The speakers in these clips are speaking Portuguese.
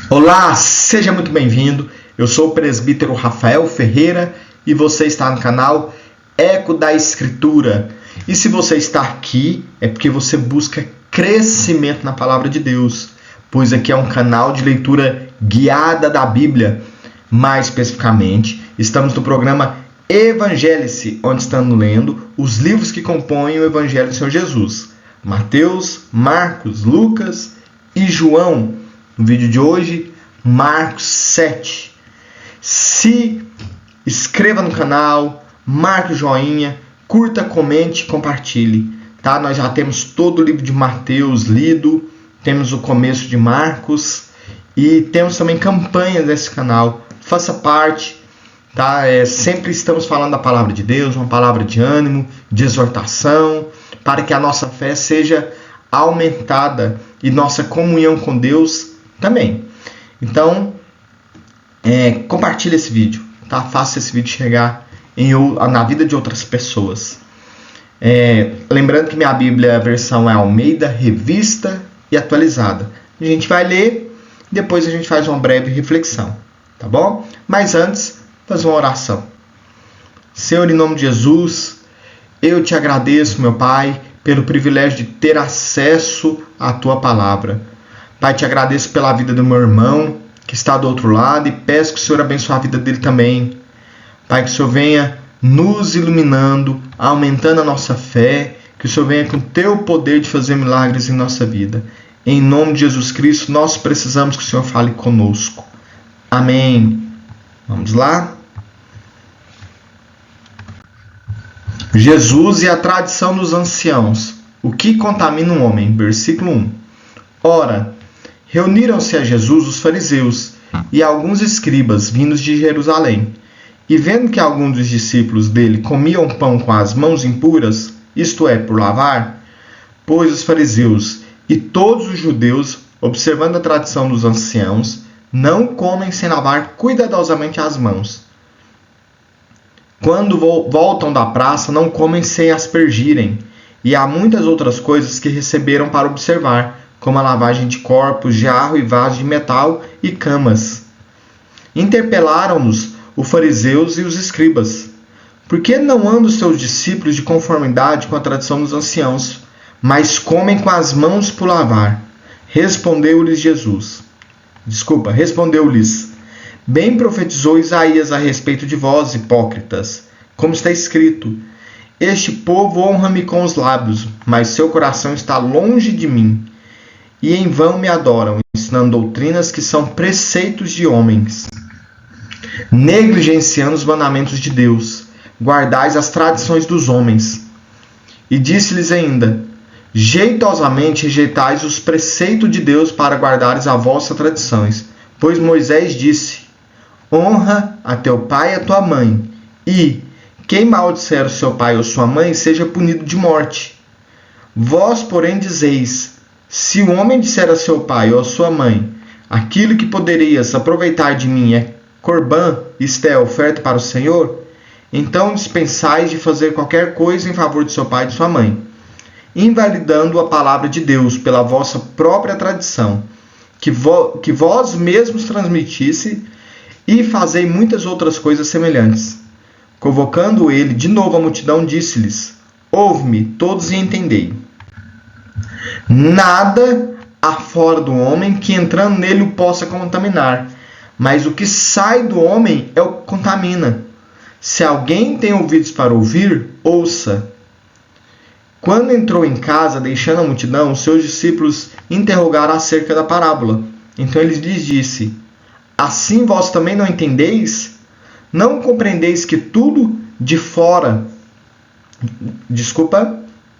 Olá, seja muito bem-vindo. Eu sou o presbítero Rafael Ferreira e você está no canal Eco da Escritura. E se você está aqui, é porque você busca crescimento na Palavra de Deus, pois aqui é um canal de leitura guiada da Bíblia. Mais especificamente, estamos no programa Evangelize, onde estamos lendo os livros que compõem o Evangelho do Senhor Jesus: Mateus, Marcos, Lucas e João. No vídeo de hoje, Marcos 7. Se inscreva no canal, marque o joinha, curta, comente e compartilhe. Tá? Nós já temos todo o livro de Mateus lido, temos o começo de Marcos e temos também campanhas desse canal. Faça parte, tá? Sempre estamos falando da palavra de Deus, uma palavra de ânimo, de exortação, para que a nossa fé seja aumentada e nossa comunhão com Deus também. Então, compartilhe esse vídeo, tá? Faça esse vídeo chegar na vida de outras pessoas. Lembrando que minha Bíblia, a versão é Almeida, revista e atualizada. A gente vai ler, depois a gente faz uma breve reflexão, tá bom? Mas antes, fazer uma oração. Senhor, em nome de Jesus, eu te agradeço, meu Pai, pelo privilégio de ter acesso à tua palavra. Pai, te agradeço pela vida do meu irmão que está do outro lado e peço que o Senhor abençoe a vida dele também. Pai, que o Senhor venha nos iluminando, aumentando a nossa fé, que o Senhor venha com o teu poder de fazer milagres em nossa vida. Em nome de Jesus Cristo, nós precisamos que o Senhor fale conosco. Amém. Vamos lá? Jesus e a tradição dos anciãos. O que contamina um homem? Versículo 1. Ora, reuniram-se a Jesus os fariseus e alguns escribas vindos de Jerusalém. E vendo que alguns dos discípulos dele comiam pão com as mãos impuras, isto é, por lavar, pois os fariseus e todos os judeus, observando a tradição dos anciãos, não comem sem lavar cuidadosamente as mãos. Quando voltam da praça, não comem sem aspergirem. E há muitas outras coisas que receberam para observar, como a lavagem de corpos, jarro e vaso de metal e camas. Interpelaram-nos os fariseus e os escribas: por que não andam os seus discípulos de conformidade com a tradição dos anciãos, mas comem com as mãos por lavar? Respondeu-lhes: bem profetizou Isaías a respeito de vós, hipócritas, como está escrito: este povo honra-me com os lábios, mas seu coração está longe de mim. E em vão me adoram, ensinando doutrinas que são preceitos de homens. Negligenciando os mandamentos de Deus, guardais as tradições dos homens. E disse-lhes ainda: jeitosamente rejeitais os preceitos de Deus para guardares as vossas tradições. Pois Moisés disse: honra a teu pai e a tua mãe, e quem maldisser o seu pai ou sua mãe seja punido de morte. Vós, porém, dizeis: se o homem disser a seu pai ou a sua mãe, aquilo que poderias aproveitar de mim é corbã, isto é, oferta para o Senhor, então dispensais de fazer qualquer coisa em favor de seu pai e de sua mãe, invalidando a palavra de Deus pela vossa própria tradição, que vós mesmos transmitisse, e fazei muitas outras coisas semelhantes. Convocando ele de novo a multidão, disse-lhes: ouve-me todos e entendei. Nada há fora do homem que entrando nele o possa contaminar, mas o que sai do homem é o que contamina. Se alguém tem ouvidos para ouvir, ouça. Quando entrou em casa, deixando a multidão, seus discípulos interrogaram acerca da parábola. Então ele lhes disse: assim vós também não entendeis? Não compreendeis que tudo de fora...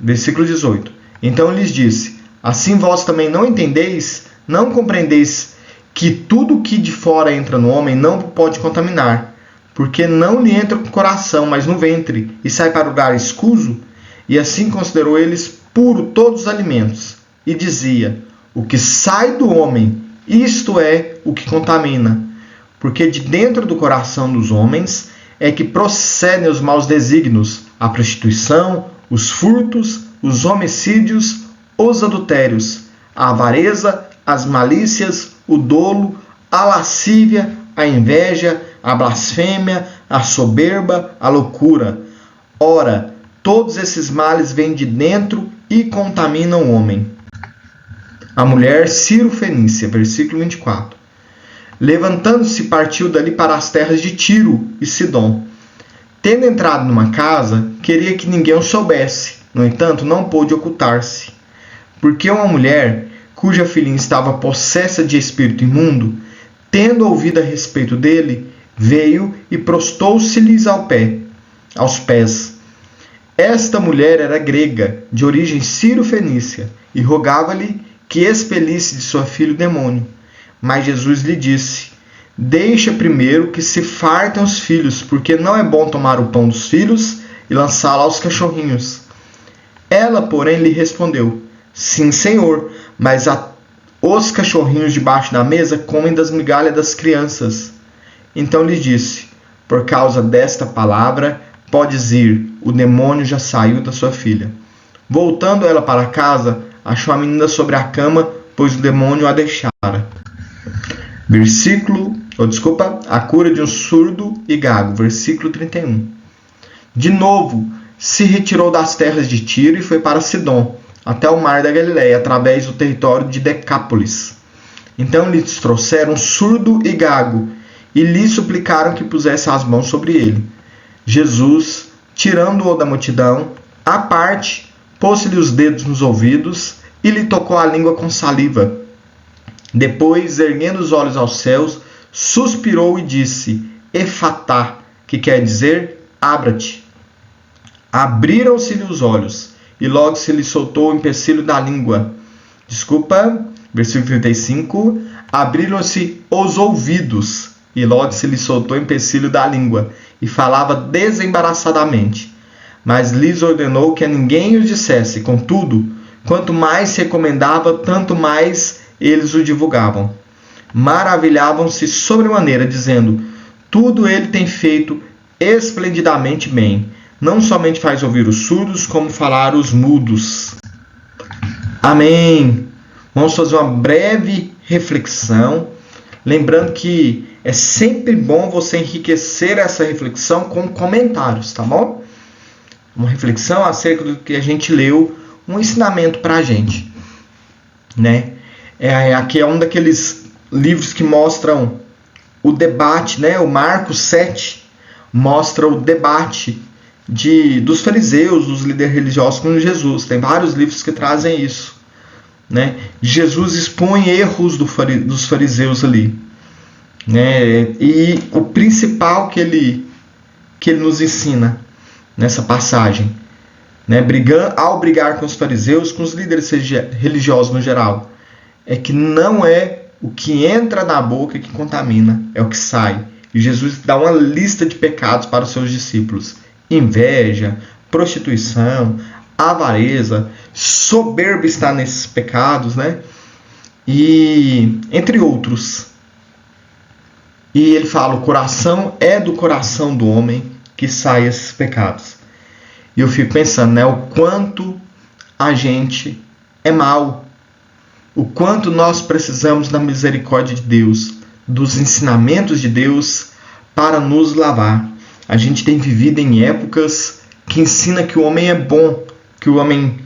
Versículo 18. Então lhes disse: assim vós também não entendeis? Não compreendeis que tudo que de fora entra no homem não pode contaminar, porque não lhe entra no coração, mas no ventre, e sai para o lugar escuso? E assim considerou eles puro todos os alimentos. E dizia: o que sai do homem, isto é o que contamina. Porque de dentro do coração dos homens é que procedem os maus desígnios, a prostituição, os furtos, os homicídios, os adultérios, a avareza, as malícias, o dolo, a lascívia, a inveja, a blasfêmia, a soberba, a loucura. Ora, todos esses males vêm de dentro e contaminam o homem. A mulher Ciro-fenícia, versículo 24. Levantando-se, partiu dali para as terras de Tiro e Sidom. Tendo entrado numa casa, queria que ninguém o soubesse. No entanto, não pôde ocultar-se. Porque uma mulher, cuja filhinha estava possessa de espírito imundo, tendo ouvido a respeito dele, veio e prostou-se-lhes aos pés. Esta mulher era grega, de origem Ciro-fenícia, e rogava-lhe que expelisse de sua filha o demônio. Mas Jesus lhe disse: deixa primeiro que se fartem os filhos, porque não é bom tomar o pão dos filhos e lançá-lo aos cachorrinhos. Ela, porém, lhe respondeu: sim, Senhor, mas os cachorrinhos debaixo da mesa comem das migalhas das crianças. Então lhe disse: por causa desta palavra, podes ir, o demônio já saiu da sua filha. Voltando ela para casa, achou a menina sobre a cama, pois o demônio a deixara. A cura de um surdo e gago, versículo 31. De novo, se retirou das terras de Tiro e foi para Sidom, até o mar da Galileia, através do território de Decápolis. Então lhes trouxeram surdo e gago, e lhe suplicaram que pusesse as mãos sobre ele. Jesus, tirando-o da multidão, à parte, pôs-lhe os dedos nos ouvidos e lhe tocou a língua com saliva. Depois, erguendo os olhos aos céus, suspirou e disse: Efatá, que quer dizer, abra-te. Abriram-se-lhe os olhos, e logo se lhe soltou o empecilho da língua. Versículo 35. Abriram-se os ouvidos, e logo se lhe soltou o empecilho da língua, e falava desembaraçadamente. Mas lhes ordenou que a ninguém o dissesse. Contudo, quanto mais se recomendava, tanto mais eles o divulgavam. Maravilhavam-se sobremaneira, dizendo: tudo ele tem feito esplendidamente bem. Não somente faz ouvir os surdos, como falar os mudos. Amém. Vamos fazer uma breve reflexão. Lembrando que é sempre bom você enriquecer essa reflexão com comentários, tá bom? Uma reflexão acerca do que a gente leu, um ensinamento para a gente, né? Aqui é um daqueles livros que mostram o debate, né? O Marcos 7 mostra o debate dos fariseus, dos líderes religiosos com Jesus. Tem vários livros que trazem isso, né? Jesus expõe erros dos fariseus ali, né? E o principal que ele nos ensina nessa passagem, né? Ao brigar com os fariseus, com os líderes religiosos no geral, é que não é o que entra na boca que contamina, é o que sai. E Jesus dá uma lista de pecados para os seus discípulos: inveja, prostituição, avareza, soberba está nesses pecados, né? E entre outros. E ele fala: o coração é do coração do homem que saem esses pecados. E eu fico pensando, né, o quanto a gente é mau, o quanto nós precisamos da misericórdia de Deus, dos ensinamentos de Deus para nos lavar. A gente tem vivido em épocas que ensina que o homem é bom, que o homem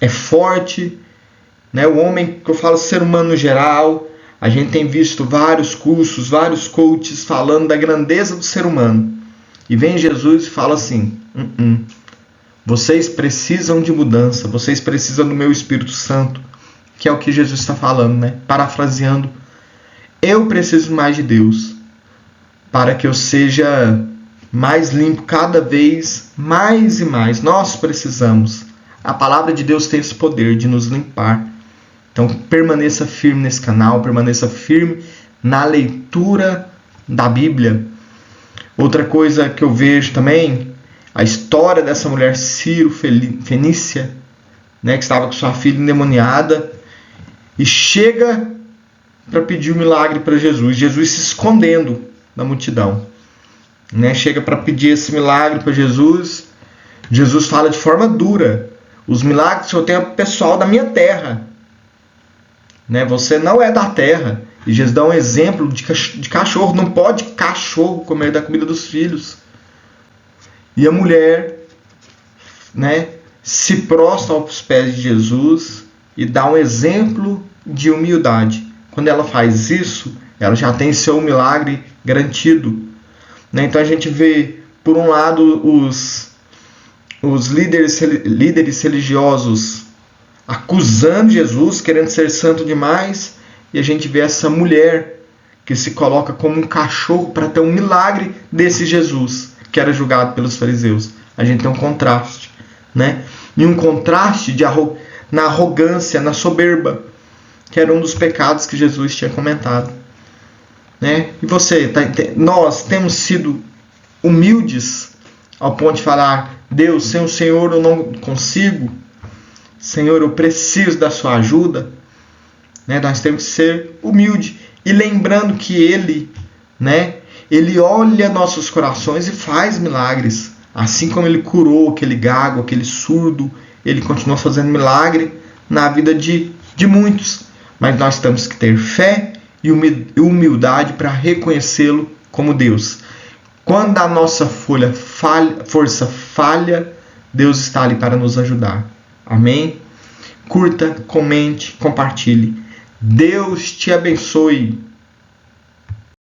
é forte, né? O homem, que eu falo ser humano no geral, a gente tem visto vários cursos, vários coaches falando da grandeza do ser humano. E vem Jesus e fala assim: vocês precisam de mudança, vocês precisam do meu Espírito Santo, que é o que Jesus está falando, né? Parafraseando, eu preciso mais de Deus para que eu seja mais limpo cada vez mais e mais. Nós precisamos. A palavra de Deus tem esse poder de nos limpar. Então permaneça firme nesse canal, permaneça firme na leitura da Bíblia. Outra coisa que eu vejo também, a história dessa mulher Ciro-fenícia, né, que estava com sua filha endemoniada e chega para pedir um milagre para Jesus. Jesus se escondendo da multidão, né? Chega para pedir esse milagre para Jesus. Jesus fala de forma dura: os milagres que eu tenho é pessoal da minha terra, né? Você não é da terra. E Jesus dá um exemplo de cachorro. Não pode cachorro comer da comida dos filhos. E a mulher, né, se prostra aos pés de Jesus e dá um exemplo de humildade. Quando ela faz isso, ela já tem seu milagre garantido. Né? Então a gente vê, por um lado, os líderes religiosos acusando Jesus, querendo ser santo demais, e a gente vê essa mulher que se coloca como um cachorro para ter um milagre desse Jesus, que era julgado pelos fariseus. A gente tem um contraste, né? E um contraste na arrogância, na soberba, que era um dos pecados que Jesus tinha comentado. Né? E você, nós temos sido humildes ao ponto de falar: Deus, sem o Senhor eu não consigo, Senhor, eu preciso da sua ajuda. Né? Nós temos que ser humildes e lembrando que Ele, né, Ele olha nossos corações e faz milagres. Assim como Ele curou aquele gago, aquele surdo, Ele continua fazendo milagre na vida de muitos. Mas nós temos que ter fé e humildade para reconhecê-lo como Deus. Quando a nossa força falha, Deus está ali para nos ajudar. Amém? Curta, comente, compartilhe. Deus te abençoe.